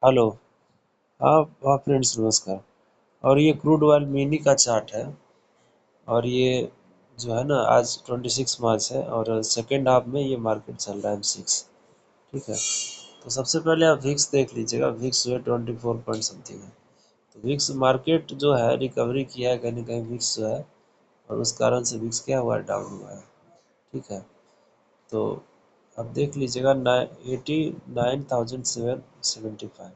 Hello. हाँ। हाँ friends, नमस्कार। और ये क्रूड ऑयल मिनी का चार्ट है। और ये जो है ना, आज 26 मार्च है और सेकेंड हाफ में ये मार्केट चल रहा है M6। ठीक है। तो सबसे पहले आप विक्स देख लीजिएगा। विक्स जो है 24 पॉइंट समथिंग है। तो विक्स मार्केट जो है रिकवरी किया है, कहीं ना कहीं विक्स जो है, और उस कारण से विक्स क्या हुआ है, डाउन हुआ है। ठीक है। तो आप देख लीजिएगा 89,775,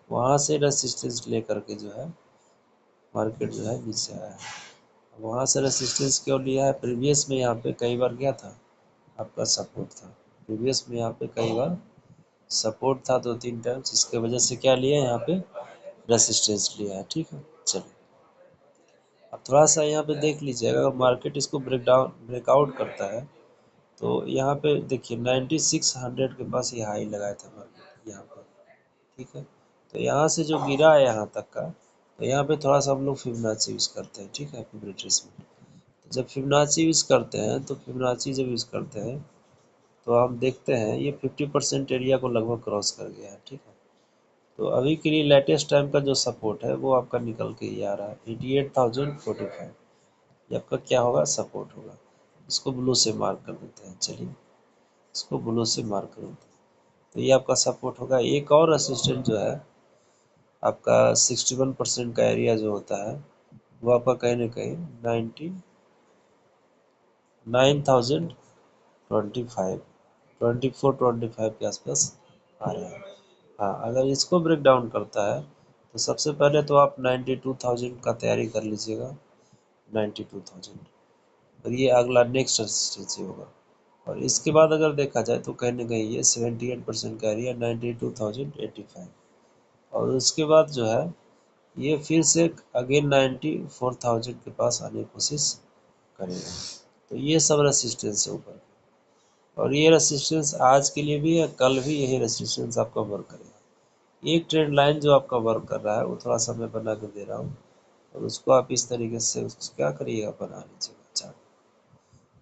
वहाँ से रेसिस्टेंस लेकर के जो है मार्केट जो है नीचे आया है। वहाँ से रेसिस्टेंस क्यों लिया है? प्रीवियस में यहाँ पे कई बार क्या था, आपका सपोर्ट था। प्रीवियस में यहाँ पे कई बार सपोर्ट था, 2-3 टाइम्स, इसके वजह से क्या लिया है, यहाँ पे रेसिस्टेंस लिया है। ठीक है। चलिए, अब थोड़ा सा यहाँ पे देख लीजिएगा, अगर मार्केट इसको ब्रेकआउट करता है तो यहाँ पे देखिए 9600 के पास ये हाई लगाया था मार्केट यहाँ पर। ठीक है। तो यहाँ से जो गिरा है यहाँ तक का, तो यहाँ पे थोड़ा सा हम लोग फिबोनाची यूज़ करते हैं। ठीक है, फिबोनाची में जब फिबोनाची यूज़ करते हैं, तो फिबोनाची जब यूज़ करते हैं तो हम देखते हैं ये 50% एरिया को लगभग क्रॉस कर गया है। ठीक है। तो अभी के लिए लेटेस्ट टाइम का जो सपोर्ट है वो आपका निकल के ही आ रहा है 88,045। ये आपका क्या होगा, सपोर्ट होगा। इसको ब्लू से मार्क कर देते हैं। चलिए, इसको ब्लू से मार्क कर देते हैं। तो ये आपका सपोर्ट होगा। एक और असिस्टेंट जो है आपका 61% का एरिया जो होता है, वो आपका कहीं ना कहीं 99,025, 24-25 के आसपास आ रहा है। हाँ, अगर इसको ब्रेक डाउन करता है तो सबसे पहले तो आप 92,000 का तैयारी कर लीजिएगा। 92,000, और ये अगला नेक्स्ट रेजिस्टेंस होगा। और इसके बाद अगर देखा जाए तो कहीं ना कहीं ये 78% का एरिया 92,085, और उसके बाद जो है ये फिर से अगेन 94,000 के पास आने की कोशिश करेगा। तो ये सब रेसिस्टेंस है ऊपर, और ये रेसिस्टेंस आज के लिए भी है, कल भी यही रेसिस्टेंस आपका वर्क करेगा। एक ट्रेंड लाइन जो आपका वर्क कर रहा है वो थोड़ा सा मैं बना कर दे रहा हूँ, और उसको आप इस तरीके से उसको क्या करिएगा, बना लीजिएगा। अच्छा,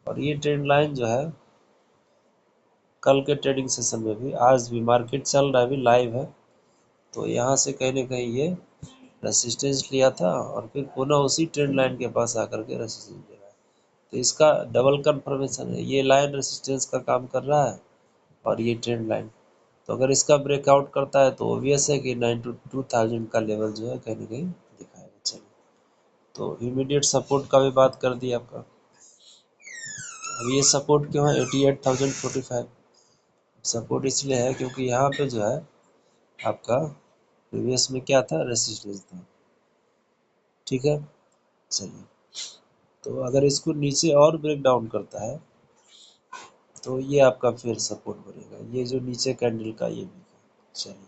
और ये ट्रेंड लाइन जो है कल के ट्रेडिंग सेशन में भी, आज भी मार्केट चल रहा है, अभी लाइव है, तो यहाँ से कहीं ना कहीं ये रेसिस्टेंस लिया था और फिर पुनः उसी ट्रेंड लाइन के पास आकर के रेसिस्टेंस ले रहा है। तो इसका डबल कंफर्मेशन है, ये लाइन रेसिस्टेंस का काम कर रहा है और ये ट्रेंड लाइन। तो अगर इसका ब्रेकआउट करता है तो ऑब्वियस है कि 92,000 का लेवल जो है कहीं ना कहीं दिखाएगा। चलिए, तो इमीडिएट सपोर्ट का भी बात कर दी आपका। अब ये सपोर्ट क्यों है 88,045? सपोर्ट इसलिए है क्योंकि यहाँ पे जो है आपका प्रीवियस में क्या था, रेसिस्टेंस था। ठीक है। चलिए, तो अगर इसको नीचे और ब्रेक डाउन करता है तो ये आपका फिर सपोर्ट बनेगा, ये जो नीचे कैंडल का ये भी। चलिए,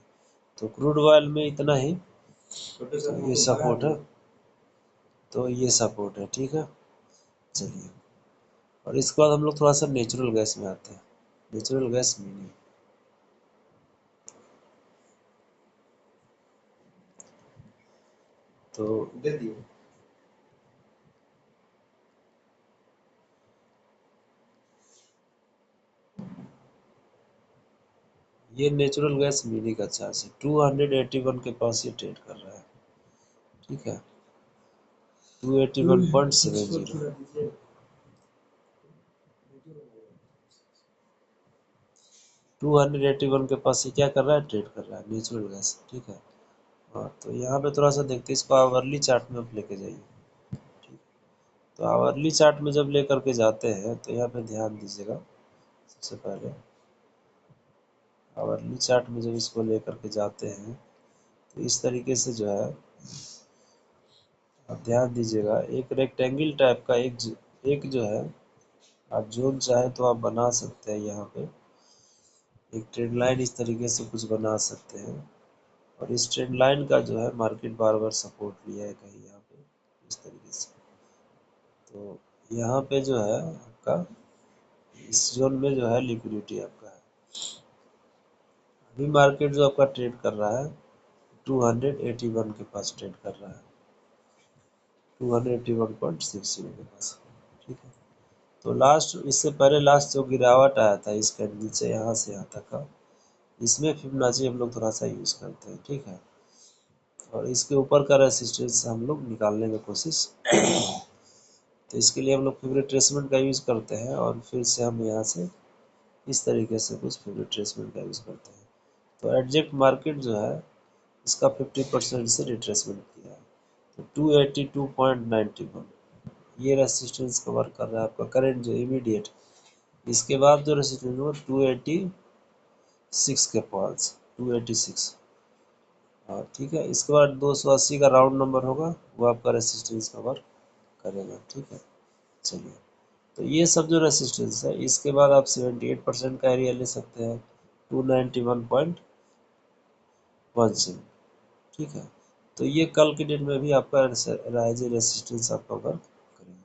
तो क्रूड ऑयल में इतना ही, ये सपोर्ट है, तो ये सपोर्ट है। ठीक है। चलिए, और इसके बाद हम लोग थोड़ा सा नेचुरल गैस में आते हैं। नेचुरल गैस मिनी, तो दे दिए। ये नेचुरल गैस मिनी का चार्ज है, 281 के पास ये ट्रेड कर रहा है। ठीक है, 281.70, 281 के पास ये क्या कर रहा है, ट्रेड कर रहा है नेचुरल गैस। ठीक है। हाँ, तो यहाँ पे थोड़ा सा देखते हैं, इसको आवरली चार्ट में आप लेके जाइए। ठीक, तो आवरली चार्ट में जब लेकर के जाते हैं तो यहाँ पे ध्यान दीजिएगा। सबसे पहले आवरली चार्ट में जब इसको लेकर के जाते हैं तो इस तरीके से जो है आप ध्यान दीजिएगा, एक रेक्टेंगल टाइप का एक जो है आप जोन चाहे तो आप बना सकते हैं। यहाँ पे एक ट्रेंड लाइन इस तरीके से कुछ बना सकते हैं, और इस ट्रेंड लाइन का जो है मार्केट बार बार सपोर्ट लिया है कहीं यहाँ पे इस तरीके से। तो यहाँ पे जो है आपका इस जोन में जो है लिक्विडिटी आपका है। अभी मार्केट जो आपका ट्रेड कर रहा है 281 के पास ट्रेड कर रहा है, 281.60 के पास। ठीक है। तो लास्ट, इससे पहले लास्ट जो गिरावट आया था इस कैंडल से यहाँ से यहाँ तक का, इसमें फिबोनाची हम लोग थोड़ा सा यूज़ करते हैं, ठीक है। और इसके ऊपर का रेसिस्टेंस हम लोग निकालने की कोशिश तो इसके लिए हम लोग फिब रिट्रेसमेंट का यूज़ करते हैं और फिर से हम यहाँ से इस तरीके से कुछ फिब रिट्रेसमेंट का यूज़ करते हैं। तो एग्जैक्ट मार्केट जो है इसका 50% से रिट्रेसमेंट किया है, तो 282.91 ये रेसिस्टेंस कवर कर रहा है आपका करंट जो इमीडिएट। इसके बाद जो रेसिस्टेंस वो 286 के पास 286, हाँ ठीक है। इसके बाद 280 का राउंड नंबर होगा, वो आपका रेसिस्टेंस कवर करेगा, ठीक है। चलिए, तो ये सब जो रेसिस्टेंस है, इसके बाद आप 78% का एरिया ले सकते हैं 291.17, ठीक है। तो ये कल के डेट में भी आपका राइज रेसिस्टेंस आपका वर्क करेगा।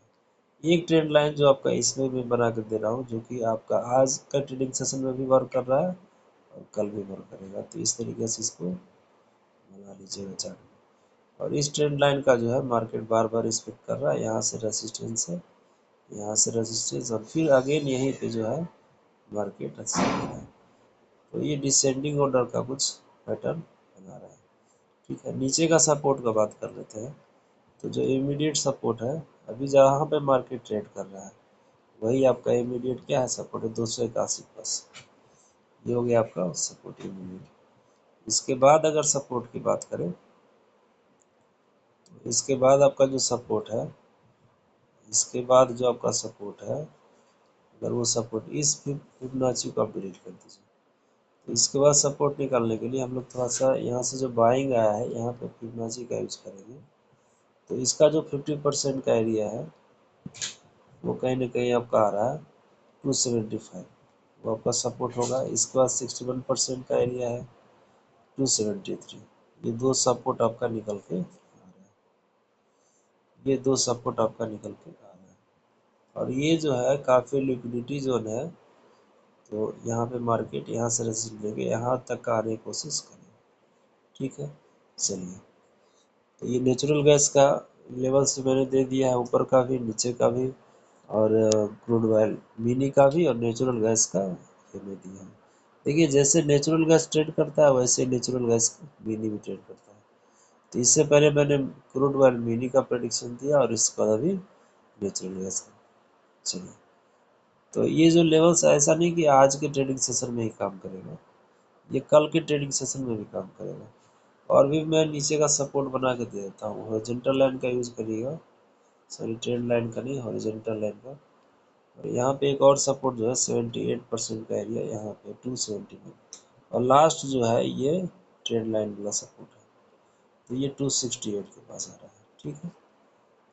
एक ट्रेंड लाइन जो आपका इसमें मैं बना कर दे रहा हूँ, जो कि आपका आज का ट्रेडिंग सेशन में भी वर्क कर रहा है और कल भी वर्क करेगा। तो इस तरीके से इसको बना लीजिएगा चार्ट में। और इस ट्रेंड लाइन का जो है मार्केट बार बार रिस्पेक्ट कर रहा है, यहाँ से रेसिस्टेंस है, यहाँ से रेजिस्टेंस, और फिर अगेन यहीं पे जो है मार्केट अच्छा हो रहा है। तो ये डिसेंडिंग ऑर्डर का कुछ पैटर्न बना रहा है, ठीक है। नीचे का सपोर्ट का बात कर लेते हैं। तो जो इमीडिएट सपोर्ट है, अभी जहाँ पे मार्केट ट्रेड कर रहा है वही आपका इमीडिएट क्या है, सपोर्ट है 281 प्लस, ये हो गया आपका सपोर्ट इमीडिएट। इसके बाद अगर सपोर्ट की बात करें तो इसके बाद आपका जो सपोर्ट है, इसके बाद जो आपका सपोर्ट है, अगर वो सपोर्ट इस फिबोनाची को आप डिलीट कर दीजिए, तो इसके बाद सपोर्ट निकालने के लिए हम लोग थोड़ा सा यहाँ से जो बाइंग आया है यहाँ पे फिबोनाची का यूज करेंगे। तो इसका जो 50% का एरिया है वो कहीं ना कहीं आपका आ रहा है 275, वो आपका सपोर्ट होगा। इसके बाद 61% का एरिया है 273, ये दो सपोर्ट आपका निकल के आ रहा है, ये दो सपोर्ट आपका निकल के आ रहा है। और ये जो है काफ़ी लिक्विडिटी जोन है, तो यहाँ पे मार्केट यहाँ से रेसिस्ट लेके यहाँ तक का आने की कोशिश करें, ठीक है। चलिए, तो ये नेचुरल गैस का लेवल से मैंने दे दिया है, ऊपर का भी नीचे का भी, और क्रूड ऑयल मिनी का भी और नेचुरल गैस का ये में दिया है। देखिए, जैसे नेचुरल गैस ट्रेड करता है वैसे नेचुरल गैस मिनी भी ट्रेड करता है। तो इससे पहले मैंने क्रूड ऑयल मिनी का प्रेडिक्शन दिया और इसके बाद अभी नेचुरल गैस का। चलिए, तो ये जो लेवल्स ऐसा नहीं कि आज के ट्रेडिंग सेशन में ही काम करेगा, ये कल के ट्रेडिंग सेशन में भी काम करेगा। और भी मैं नीचे का सपोर्ट बना के दे देता हूँ, हॉरिजॉन्टल लाइन का यूज़ करिएगा, सॉरी ट्रेंड लाइन का नहीं, हॉरिजॉन्टल लाइन का। और यहाँ पे एक और सपोर्ट जो है 78% का एरिया, यहाँ पे 271, और लास्ट जो है ये ट्रेंड लाइन वाला सपोर्ट है, तो ये 268 के पास आ रहा है, ठीक है।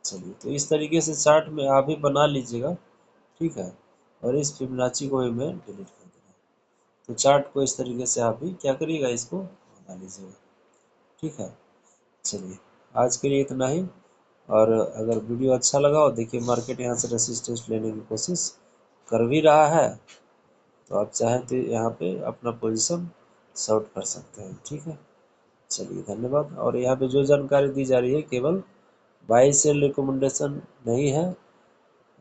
चलिए, तो इस तरीके से चार्ट में आप भी बना लीजिएगा, ठीक है। और इस फिबोनाची को भी मैं डिलीट कर दूँगा। तो चार्ट को इस तरीके से आप भी क्या करिएगा, इसको बना लीजिएगा, ठीक है। चलिए, आज के लिए इतना ही। और अगर वीडियो अच्छा लगा हो, देखिए मार्केट यहाँ से रेसिस्टेंस लेने की कोशिश कर भी रहा है, तो आप चाहें तो यहाँ पे अपना पोजीशन शॉर्ट कर सकते हैं, ठीक है। चलिए, धन्यवाद। और यहाँ पे जो जानकारी दी जा रही है केवल बाई सेल रिकमेंडेशन नहीं है,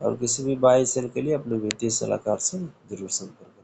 और किसी भी बाई सेल के लिए अपने वित्तीय सलाहकार से जरूर संपर्क करें।